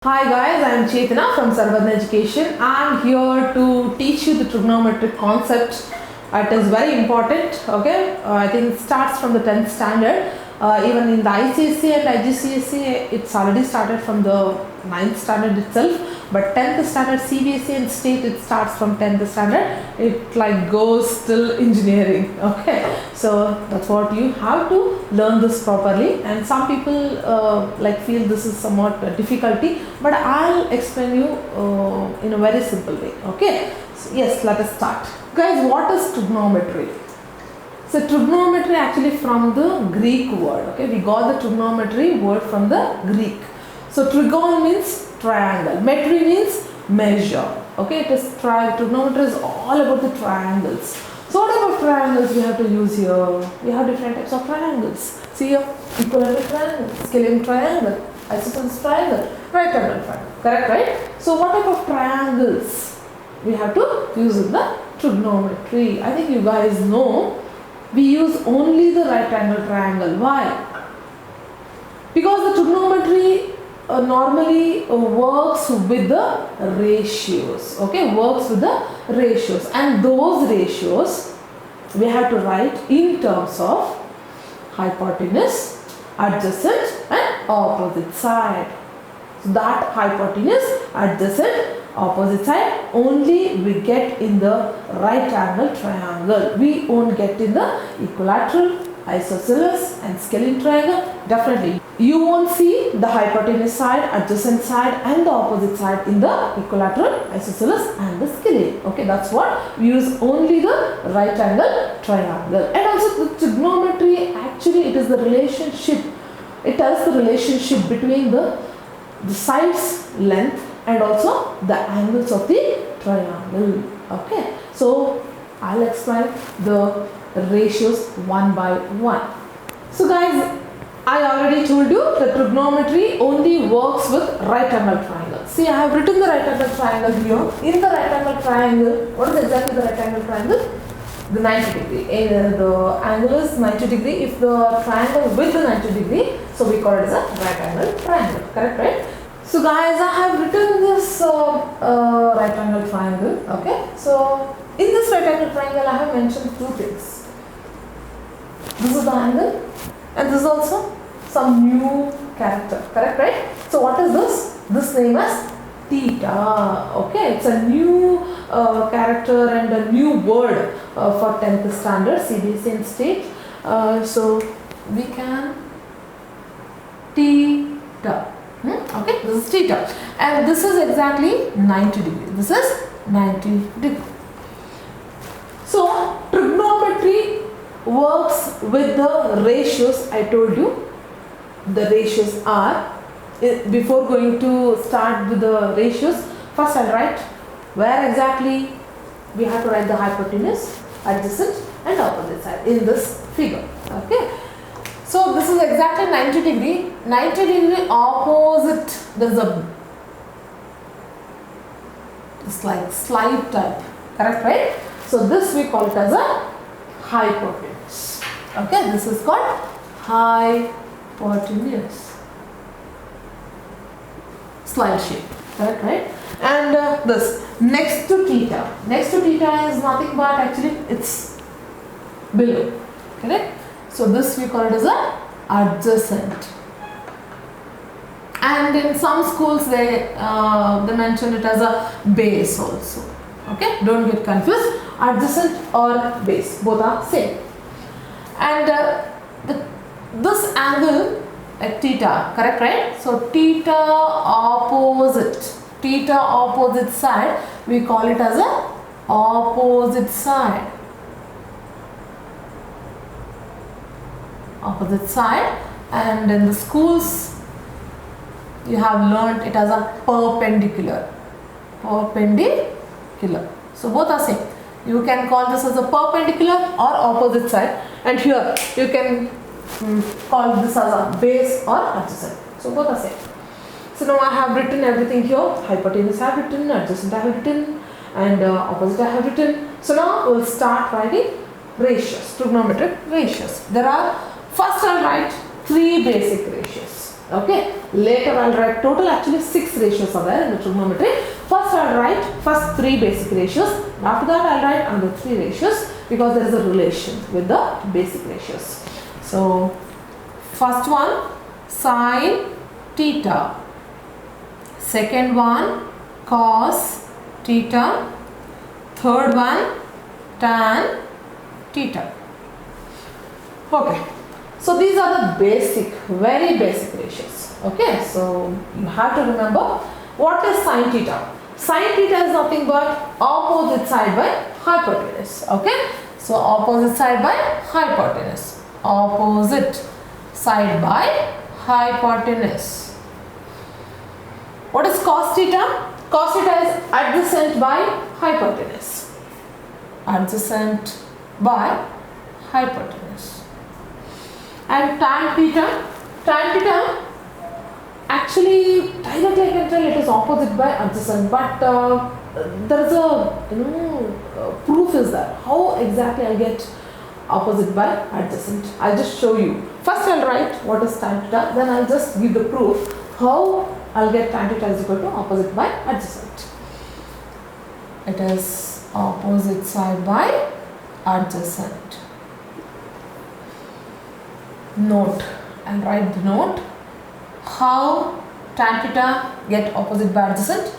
Hi guys, I am Chetana from Sarvadhan Education. I am here to teach you the trigonometric concept. It is very important, okay? I think it starts from the 10th standard. Even in the ICSE and ICSE, it's already started from the 9th standard itself. But 10th standard CBSE and state, it starts from 10th standard. It like goes till engineering, okay? So that's what you have to learn this properly. And some people feel this is somewhat a difficulty, but I'll explain you in a very simple way, okay? So yes, let us start. Guys, what is trigonometry? So trigonometry actually from the Greek word, okay? We got the trigonometry word from the Greek. So trigon means triangle, metry means measure, okay? It is trigonometry is all about the triangles. So what type of triangles we have to use here? We have different types of triangles. See here, equilateral triangle, scalene triangle, isosceles triangle, right angle triangle, correct, right? So what type of triangles we have to use in the trigonometry? I think you guys know we use only the right angle triangle. Why? Because the trigonometry normally works with the ratios, okay? Works with the ratios, and those ratios we have to write in terms of hypotenuse, adjacent and opposite side. So that hypotenuse, adjacent, opposite side only we get in the right angle triangle. We won't get in the equilateral, isosceles and scalene triangle. Definitely you won't see the hypotenuse side, adjacent side and the opposite side in the equilateral, isosceles and the scalene. Okay, that's what we use, only the right angle triangle. And also the trigonometry, actually it is the relationship, it tells the relationship between the sides length and also the angles of the triangle. Okay, so I'll explain the ratios one by one. So guys, I already told you that trigonometry only works with right angle triangle. See, I have written the right angle triangle here. In the right angle triangle, what is exactly the right angle triangle? The 90 degree. The angle is 90 degree. If the triangle with the 90 degree, so we call it as a right angle triangle. Correct, right? So guys, I have written this right angle triangle. Okay. So in this right angle triangle, I have mentioned two things. This is the angle, and this is also some new character. Correct, right? So what is this? This name is theta. Okay, it's a new character and a new word for 10th standard CBSE and state. So we can theta. Okay, this is theta, and this is exactly 90 degree. This is 90 degree. So trigonometry works with the ratios. I told you the ratios are, before going to start with the ratios, first I'll write where exactly we have to write the hypotenuse, adjacent and opposite side in this figure. Okay, so this is exactly 90 degree. 90 degree opposite, there's a, it's like slide type, correct, right? So this we call it as a hypotenuse. Okay, this is called hypotenuse, slide shape, correct, right? And this next to theta. Next to theta is nothing but actually it's below, correct? So this we call it as a adjacent. And in some schools they mention it as a base also. Okay, don't get confused. Adjacent or base, both are same. And this angle at theta, correct, right? So theta opposite side, we call it as a opposite side. Opposite side. And in the schools you have learnt it as a perpendicular. So both are same. You can call this as a perpendicular or opposite side, and here you can call this as a base or adjacent. So both are same. So now I have written everything here. Hypotenuse I have written, adjacent I have written, and opposite I have written. So now we'll start writing ratios, trigonometric ratios. There are, first I'll write three basic ratios. Okay, later I'll write total actually 6 ratios are there in the trigonometry. First I'll write first 3 basic ratios. After that I'll write another 3 ratios because there is a relation with the basic ratios. So first one sin theta, second one cos theta, third one tan theta. Okay. So these are the basic, very basic ratios. Okay, so you have to remember what is sin theta. Sin theta is nothing but opposite side by hypotenuse. Okay, so opposite side by hypotenuse. Opposite side by hypotenuse. What is cos theta? Cos theta is adjacent by hypotenuse. Adjacent by hypotenuse. And tan theta actually directly I can tell it is opposite by adjacent, but there is a proof is there. How exactly I get opposite by adjacent? I'll just show you. First I'll write what is tan theta, then I'll just give the proof how I'll get tan theta is equal to opposite by adjacent. It is opposite side by adjacent. Note, and write the note how tan theta get opposite by adjacent.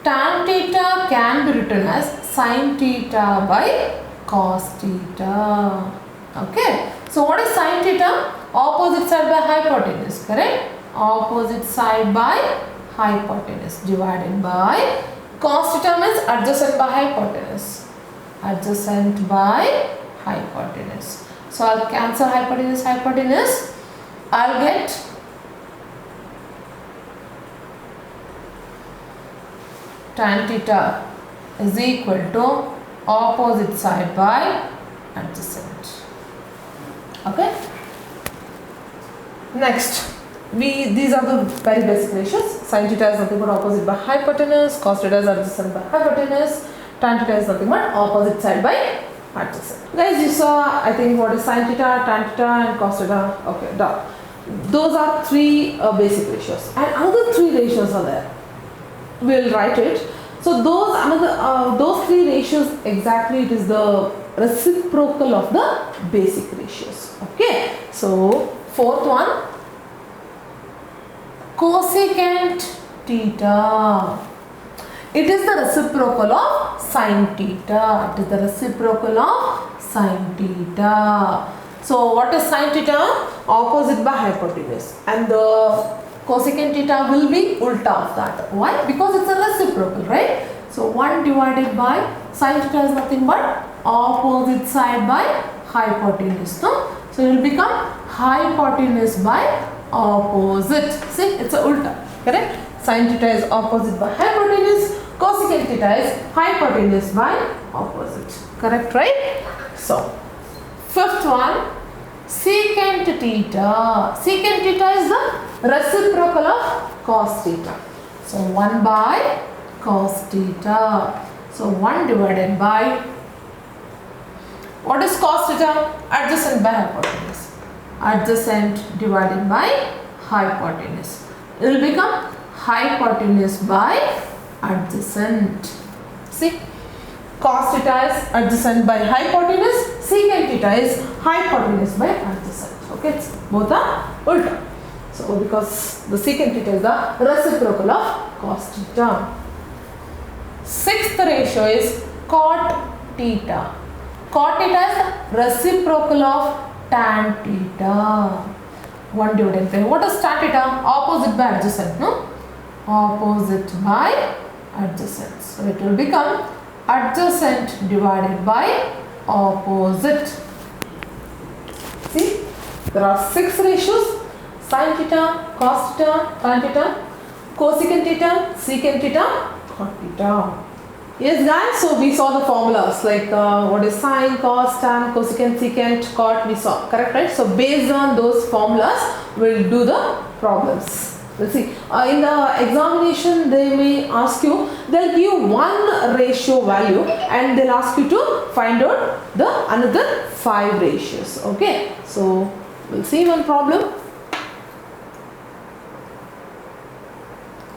Tan theta can be written as sin theta by cos theta. Okay, so what is sin theta? Opposite side by hypotenuse, correct? Opposite side by hypotenuse divided by cos theta means adjacent by hypotenuse. Adjacent by hypotenuse. So I'll cancel hypotenuse. I'll get tan theta is equal to opposite side by adjacent. Okay. Next, these are the very basic ratios. Sin theta is nothing but opposite by hypotenuse. Cos theta is adjacent by hypotenuse. Tan theta is nothing but opposite side by adjacent. Guys, you saw I think what is sin theta, tan theta and cos theta. Okay, done. Those are 3 basic ratios and another 3 ratios are there. We'll write it. So those 3 ratios exactly it is the reciprocal of the basic ratios. Okay. So fourth one cosecant theta. It is the reciprocal of sin theta. It is the reciprocal of sin theta. So what is sin theta? Opposite by hypotenuse. And the cosecant theta will be ulta of that. Why? Because it's a reciprocal, right? So 1 divided by sin theta is nothing but opposite side by hypotenuse. No? So it will become hypotenuse by opposite. See, it's a ulta. Correct? Sin theta is opposite by hypotenuse. Cosecant theta is hypotenuse by opposite. Correct, right? So, fifth one, secant theta. Secant theta is the reciprocal of cos theta. So, 1 by cos theta. So, 1 divided by, what is cos theta? Adjacent by hypotenuse. Adjacent divided by hypotenuse. It will become hypotenuse by adjacent. See, cos theta is adjacent by hypotenuse, secant theta is hypotenuse by adjacent. Okay, both are ulta. So because the secant theta is the reciprocal of cos theta. Sixth ratio is cot theta. Cot theta is the reciprocal of tan theta. 1 divided by, what is tan theta? Opposite by adjacent, no? Opposite by adjacent. So it will become adjacent divided by opposite. See, there are 6 ratios: sin theta, cos theta, tan theta, cosecant theta, secant theta, cot theta. Yes guys, so we saw the formulas like what is sine, cos, tan, cosecant, secant, cot we saw, correct, right? So based on those formulas, we'll do the problems. Let's see, in the examination they may ask you, they'll give you one ratio value and they'll ask you to find out the another 5 ratios. Okay, so we'll see one problem.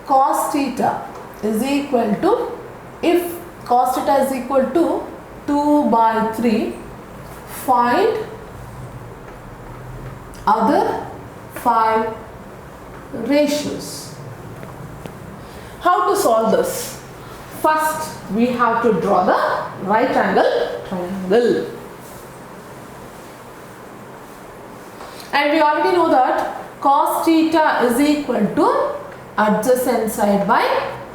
cos theta is equal to, if cos theta is equal to 2 by 3, find other 5 ratios. How to solve this? First, we have to draw the right angle triangle. And we already know that cos theta is equal to adjacent side by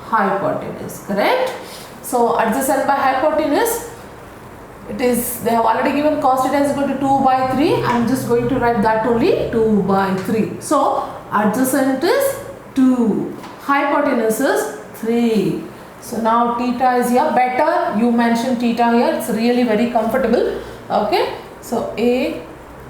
hypotenuse, correct? So adjacent by hypotenuse, it is, they have already given cos theta is equal to 2 by 3. I am just going to write that only 2 by 3. So adjacent is 2, hypotenuse is 3. So now theta is here. Better you mention theta here, it's really very comfortable. Okay, so A,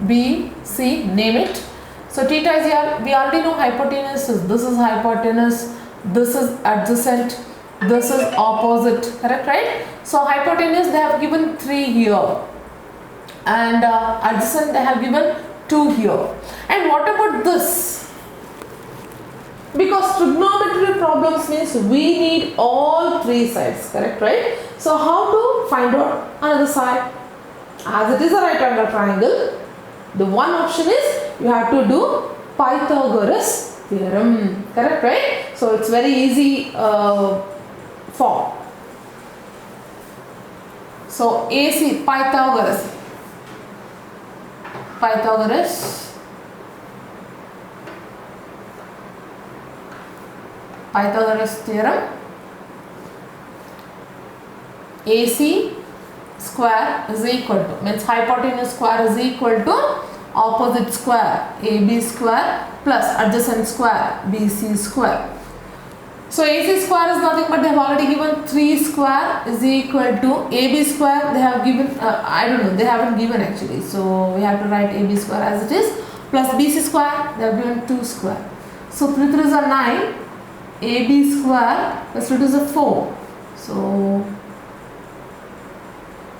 B, C, name it. So theta is here. We already know hypotenuse is, this is hypotenuse, this is adjacent, this is opposite, correct, right? So hypotenuse they have given 3 here, and adjacent they have given 2 here. And what about this? Because trigonometry problems means we need all 3 sides, correct, right? So how to find out another side? As it is a right angle triangle, the one option is you have to do Pythagoras theorem, correct, right? So it's very easy form. So AC, Pythagoras theorem. AC square is equal to, means hypotenuse square is equal to opposite square AB square plus adjacent square BC square. So AC square is nothing but they have already given 3 square is equal to AB square, they have given, I don't know, they haven't given actually. So we have to write AB square as it is, plus BC square, they have given 2 square. So 3 3s are 9, AB square plus 2 is a 4. So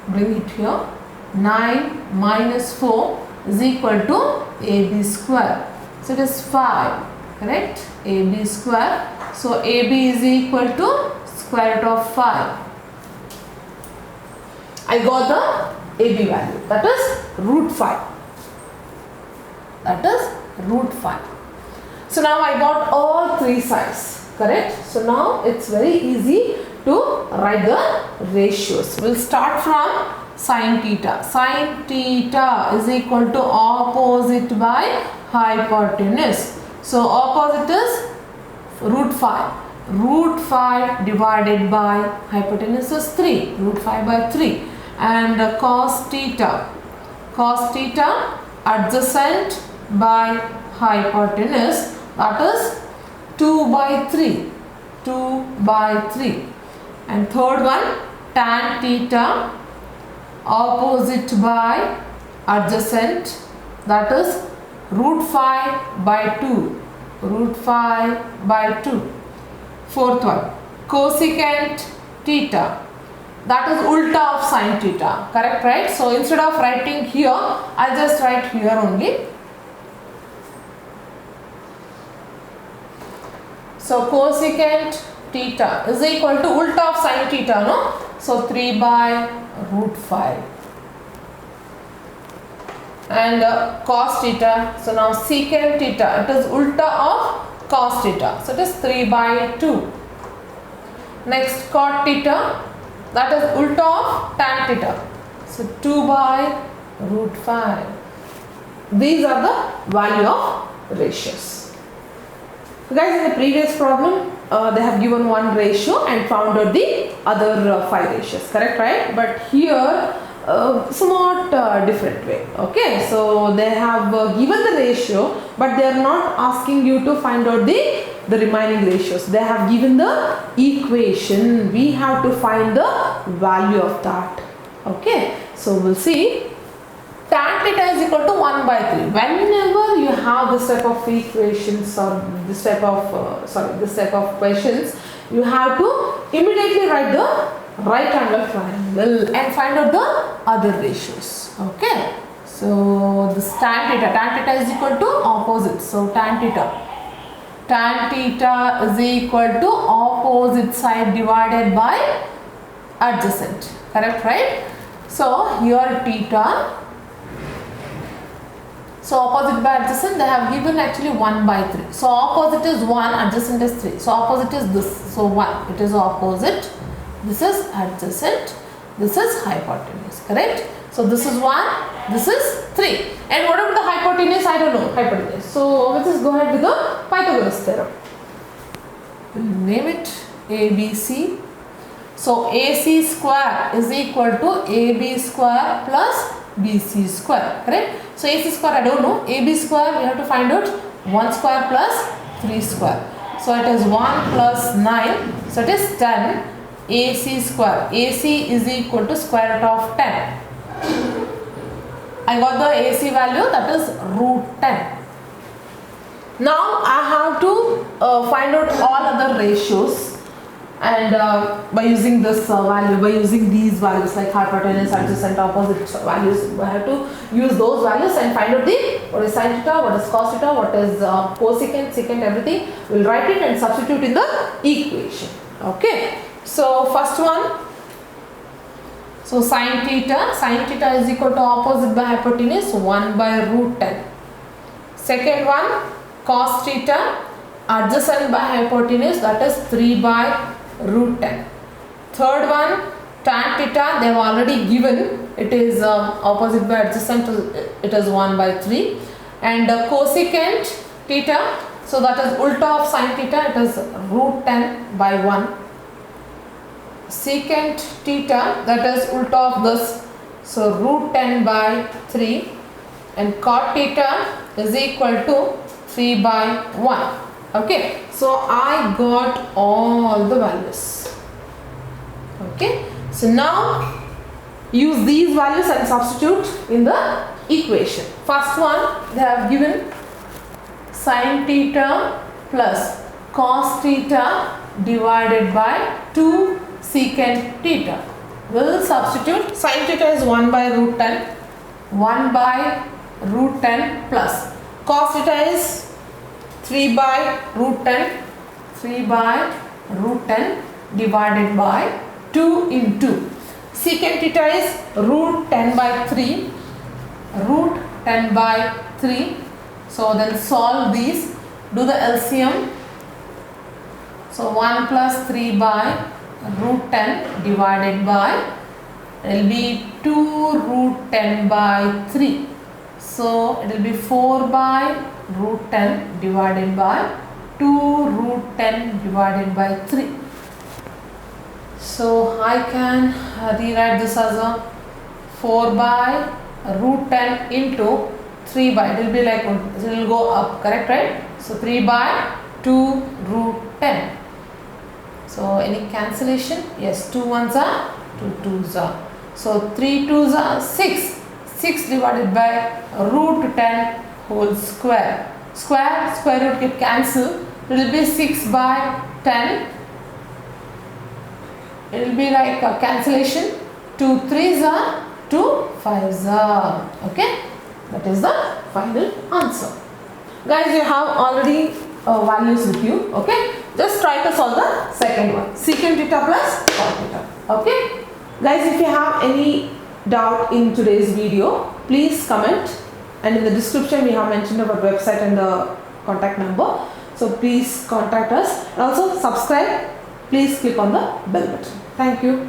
bring it here, 9 minus 4 is equal to AB square. So it is 5, correct, AB square. So AB is equal to square root of 5. I got the AB value, that is root 5. That is root 5. So now I got all 3 sides, correct. So now it's very easy to write the ratios. We'll start from sin theta. Sin theta is equal to opposite by hypotenuse. So opposite is root 5. Root 5 divided by hypotenuse is 3. Root 5 by 3. And cos theta. Cos theta adjacent by hypotenuse, that is 2 by 3. 2 by 3. And third one, tan theta opposite by adjacent, that is root 5 by 2. Root 5 by 2. Fourth one, cosecant theta, that is ulta of sin theta, correct, right? So instead of writing here, I'll just write here only. So cosecant theta is equal to ulta of sin theta, no? So 3 by root 5. And cos theta, so now secant theta, it is ulta of cos theta, so it is 3 by 2. Next cot theta, that is ulta of tan theta, so 2 by root 5. These are the value of ratios. So guys, in the previous problem, they have given one ratio and found out the other 5 ratios, correct, right? But here somewhat different way. Okay, so they have given the ratio, but they are not asking you to find out the remaining ratios. They have given the equation. We have to find the value of that. Okay, so we'll see. Tan theta is equal to 1 by 3. Whenever you have this type of equations or this type of questions, you have to immediately write the right angle triangle and find out the other ratios. Okay, so this tan theta is equal to opposite, so tan theta tan theta is equal to opposite side divided by adjacent. Correct, right? So here theta. So opposite by adjacent, they have given actually 1 by 3. So opposite is 1, adjacent is 3. So opposite is this. So 1, it is opposite. This is adjacent. This is hypotenuse. Correct? So this is 1, this is 3. And what about the hypotenuse? I don't know. Hypotenuse. So let's just go ahead with the Pythagoras theorem. We'll name it ABC. So AC square is equal to AB square plus BC square. Correct? So AC square I don't know. AB square we have to find out 1 square plus 3 square. So it is 1 plus 9. So it is 10. AC square. AC is equal to square root of 10. I got the AC value, that is root 10. Now I have to find out all other ratios, and by using this value, by using these values like hypotenuse, adjacent, opposite values, I have to use those values and find out what is sin theta, what is cos theta, what is cosecant, secant, everything. We will write it and substitute in the equation. Okay. So first one, so sin theta is equal to opposite by hypotenuse 1 by root 10. Second one, cos theta, adjacent by hypotenuse, that is 3 by root 10. Third one, tan theta, they have already given, it is opposite by adjacent, it is 1 by 3. And cosecant theta, so that is ulta of sin theta, it is root 10 by 1. Secant theta, that is ulta of this, so root 10 by 3, and cot theta is equal to 3 by 1. Okay, so I got all the values. Okay, so now use these values and substitute in the equation. First one, they have given sin theta plus cos theta divided by 2 secant theta. We will substitute. Sin theta is 1 by root 10, 1 by root 10 plus cos theta is 3 by root 10, 3 by root 10 divided by 2 into secant theta is root 10 by 3, root 10 by 3. So then solve these, do the LCM. So 1 plus 3 by root 10 divided by, it will be 2 root 10 by 3. So it will be 4 by root 10 divided by 2 root 10 divided by 3. So I can rewrite this as a 4 by root 10 into 3 by, it will be like, it will go up, correct, right? So 3 by 2 root 10. So any cancellation? Yes, 2 ones are 2 twos are. So 3 twos are 6. 6 divided by root 10 whole square. Square root get cancelled. It will be 6 by 10. It will be like a cancellation. 2 3s are 2 5s are. Okay. That is the final answer. Guys, you have already values with you. Okay. Just try to solve the second one. Secant theta plus cot theta. Okay. Guys, if you have any doubt in today's video, please comment, and in the description we have mentioned our website and the contact number. So please contact us. Also subscribe. Please click on the bell button. Thank you.